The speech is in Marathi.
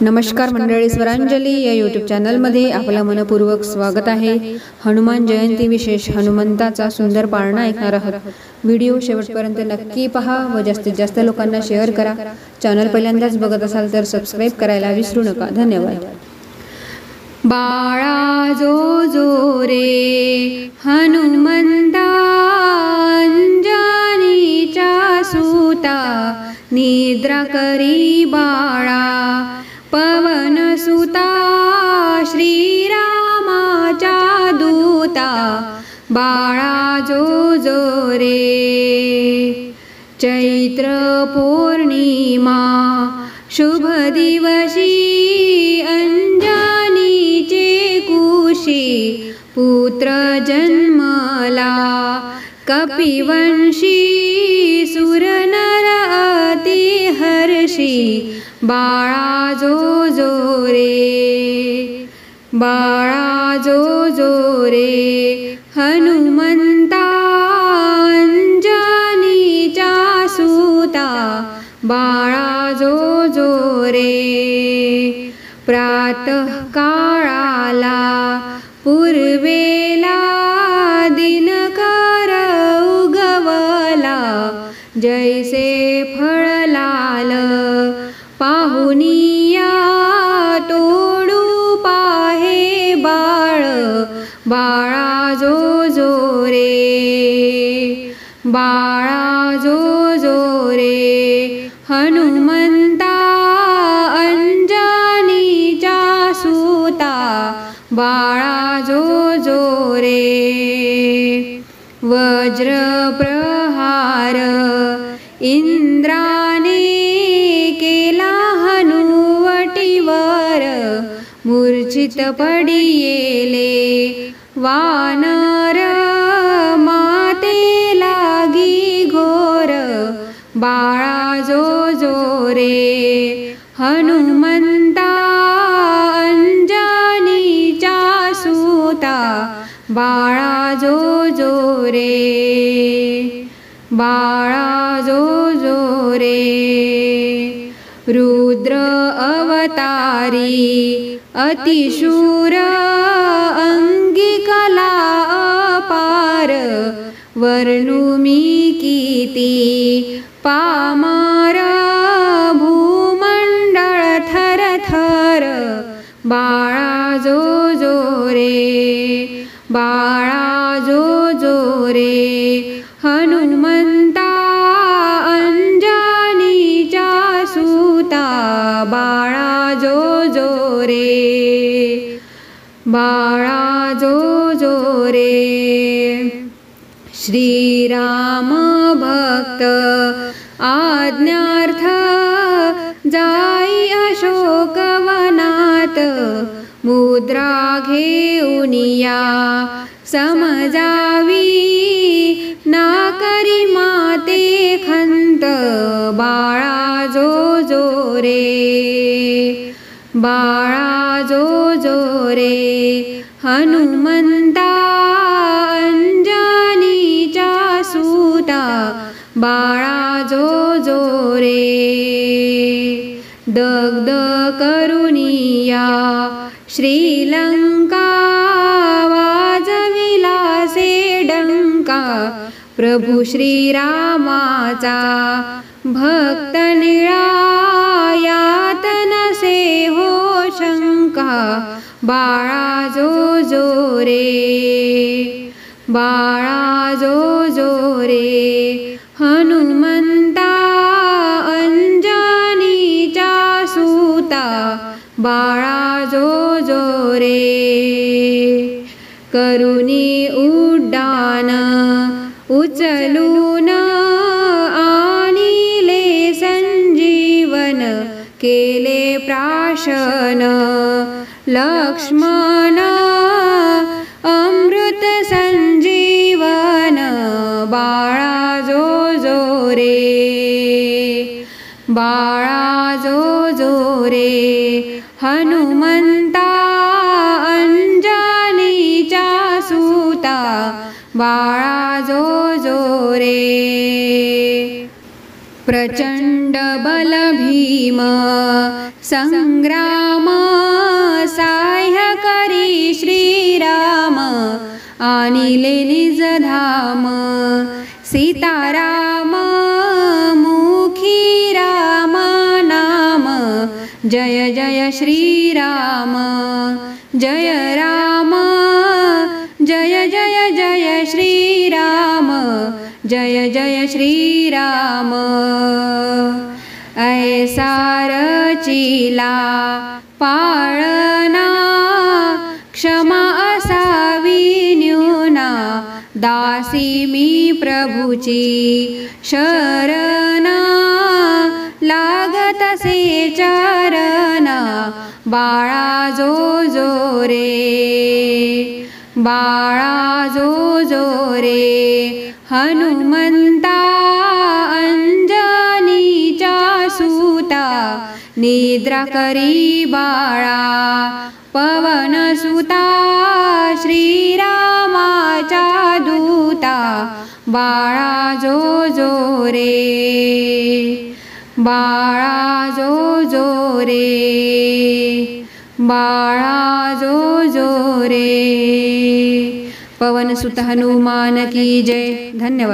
नमस्कार मंडळी, स्वरांजली या यूट्यूब चॅनलमध्ये आपलं मनपूर्वक स्वागत आहे। हनुमान जयंती विशेष हनुमंताचा सुंदर पाळणा ऐकणार आहोत। व्हिडिओ शेवटपर्यंत नक्की पहा व जास्तीत जास्त लोकांना शेअर करा। चॅनल पहिल्यांदाच बघत असाल तर सबस्क्राइब करायला विसरू नका। धन्यवाद। बाळा जो जो रे हनुमंता, अंजनीचा सूता, निद्रा करी बाळा पवन सुता, श्रीरामाचा दूता, बाळा जो जो रे। चैत्र पौर्णिमा शुभ दिवशी, अंजनीचे कुशी पुत्र जन्मला, कपिवंशी सुरनर अति हर्षी, बाळा जो जो रे। बाळा जो जो रे हनुमंता, अंजनीचा सूता, बाळा जो जो रे। प्रातः काळाला पूर्वेला, दिनकर उगवला, जैसे फळलाल पाहुनिया, तोडू पाहे बाळ, बाळा जो जो रे। बाळा जो जो रे हनुमंता, अंजनीचा सूता, बाळा जो जो रे। वज्र प्रहार इंद्राने केला हनुवटीवर, मूर्छित पडियेले वानर, माते लागी घोर, बाळा जो जो रे हनुमंता, अंजनीचा सूता, बाळा जो जो रे। बाळा जो जो रे। रुद्र अवतारी अतिशूर, अंगिकला अपार, वर्णुमी किती पामर, भूमंडळ थर थर, बाळा जो जो रे। बाळा जो जो रे हनुमंता, अंजनीचा सूता, बाळा जो जो रे। बाळा जो जो रे। श्रीराम भक्त आज्ञार्थ, जाई अशोकवनात, मुद्रा घेऊनिया समजावी, ना करी माते खंत, बाळा जो जो रे। बाळा जो जो रे हनुमंता, अंजनीचा सूता, बाळा जो जो रे। दग्ध करुनिया श्रीलंका, वाजविला से डंका, प्रभू श्रीरामाचा भक्त निळा, यात नसे हो शंका, बाळा जो जो रे। बाळा जो जो रे हनुमंता, अंजनीचा सूता, बाळा जो जो रे। करुणी उड्डाण उचलून, आणिले संजीवन, केले प्राशन लक्ष्मण, अमृत संजीवन, बाळा जो जो रे। बाळा जो जो रे हनुमंता, अंजनीचा सूता, बाळा जो जो रे। प्रचंड बल भीम संग्राम साह्य करी श्रीराम आणिले निज धाम सीताराम मुखी राम नाम जय जय श्रीराम जय राम जय जय जय श्रीराम जय जय श्रीराम ऐसा रचिला पाळना क्षमा असावी न्यूना दासी मी प्रभूची शरणा लागतसे चरणा बाळा जो जो रे बाळा जो जो रे हनुमंता अंजनीचा सूता निद्रा करी बाळा पवन सुता श्रीरामाचा दूता बाळा जो जो रे बाळा जो जो रे बाळा जो जो रे। पवन सुत हनुमान की जय। धन्यवाद।